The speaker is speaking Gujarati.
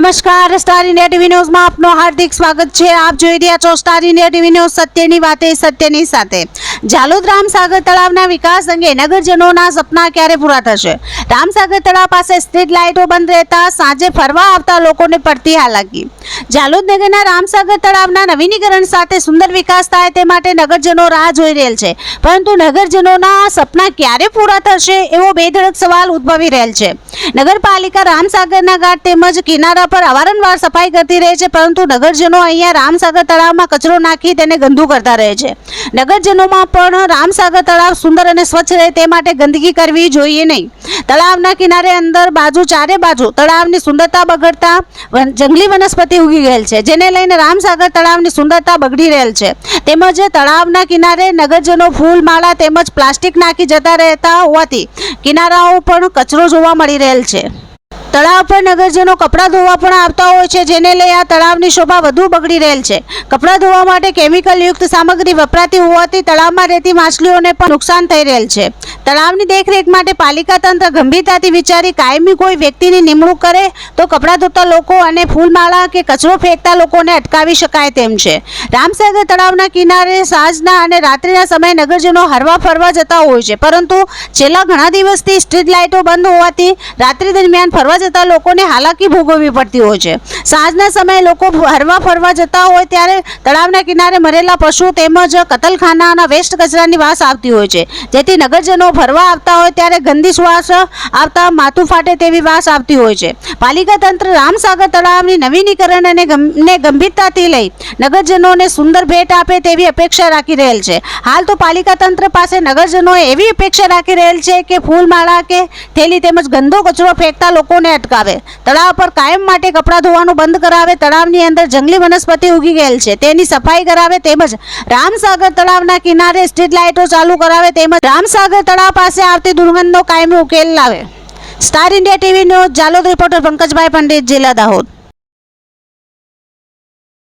નમસ્કાર, સ્ટાર ઇન્ડિયા ટીવી ન્યૂઝમાં આપનું હાર્દિક સ્વાગત છે। આપ જોઈ રહ્યા છો સ્ટાર ઇન્ડિયા ટીવી ન્યૂઝ, સત્યની વાતે સત્યની સાથે। ઝાલોદ રામસાગર તળાવના વિકાસ અંગે નગરજનોના સપના ક્યારે પૂરા થશે? રામસાગર તળાવ પાસે સ્ટ્રીટ લાઇટો બંધ રહેતા સાંજે ફરવા આવતા લોકોને પડતી હાલાકી। ઝાલોદ નગરના રામસાગર તળાવના નવીનીકરણ સાથે સુંદર વિકાસ થાય તે માટે નગરજનો રાહ જોઈ રહેલ છે, પરંતુ નગરજનોના સપના ક્યારે પૂરા થશે એવો બેધડક સવાલ ઉદ્ભવી રહેલ છે। નગરપાલિકા રામસાગરના ઘાટ તેમજ કિનારા પર અવારનવાર સફાઈ કરતી રહે છે, પરંતુ નગરજનો અહીંયા રામસાગર તળાવમાં કચરો નાખી તેને ગંદુ કરતા રહે છે। નગરજનોમાં પણ રામસાગર તળાવ સુંદર અને સ્વચ્છ રહે તે માટે ગંદકી કરવી જોઈએ નહીં। તળાવના કિનારે અંદર બાજુ ચારે બાજુ તળાવની સુંદરતા બગડતા જંગલી વનસ્પતિ ઉગી ગયેલ છે, જેને લઈને રામસાગર તળાવની સુંદરતા બગડી રહેલ છે। તેમજ તળાવના કિનારે નગરજનો ફૂલ માળા તેમજ પ્લાસ્ટિક નાખી જતા રહેતા હોવાથી કિનારાઓ પણ કચરો જોવા મળી રહેલ છે। તળાવ પર નગરજનો કપડાં ધોવા પણ આવતા હોય છે, જેને લઈ આ તળાવની શોભા વધુ બગડી રહેલ છે। કપડાં ધોવા માટે કેમિકલયુક્ત સામગ્રી વપરાતી હોવાથી તળાવમાં રહેતી માછલીઓને પણ નુકસાન થઈ રહેલ છે। તળાવની દેખરેખ માટે પાલિકા તંત્ર ગંભીરતાથી વિચારી કાયમી કોઈ વ્યક્તિની નિમણૂક કરે તો કપડાં ધોતા લોકો અને ફૂલમાળા કે કચરો ફેંકતા લોકોને અટકાવી શકાય તેમ છે। રામસાગર તળાવના કિનારે સાંજના અને રાત્રિના સમયે નગરજનો હરવા ફરવા જતા હોય છે, પરંતુ છેલ્લા ઘણા દિવસથી સ્ટ્રીટ લાઇટો બંધ હોવાથી રાત્રિ દરમિયાન ફરવા જતા લોકોને હાલાકી ભોગવવી પડતી હોય છે। સાંજના સમયે લોકો હરવા ફરવા જતા હોય ત્યારે તળાવના કિનારે મરેલા પશુ તેમજ કતલખાનાના વેસ્ટ કચરાની વાસ આવતી હોય છે, જેથી નગરજનો ફરવા આવતા હોય ત્યારે ગંદી શ્વાસ આવતા માથું ફાટે તેવી વાસ આવતી હોય છે। પાલિકા તંત્ર રામસાગર તળાવની નવીનીકરણ અને ગંભીરતાથી લઈ નગરજનોને સુંદર ભેટ આપે તેવી અપેક્ષા રાખી રહેલ છે। હાલ તો પાલિકા તંત્ર પાસે નગરજનોએ એવી અપેક્ષા રાખી રહેલ છે કે ફૂલમાળા કે થેલી તેમજ ગંદો કચરો ફેંકતા લોકોને અટકાવે, તળાવ પર કાયમ માટે કપડાં ધોવાનું બંધ કરાવે, તળાવની અંદર જંગલી વનસ્પતિ ઉગી ગયેલ છે તેની સફાઈ કરાવે, તેમજ રામસાગર તળાવના કિનારે સ્ટ્રીટ લાઇટો ચાલુ કરાવે, તેમજ રામસાગર તળાવ પાસે આવતી દુર્ગંધનો કાયમી ઉકેલ લાવે। Star India TV news, Jhalod reporter Pankajbhai Pandit, જિલ્લા દાહોદ।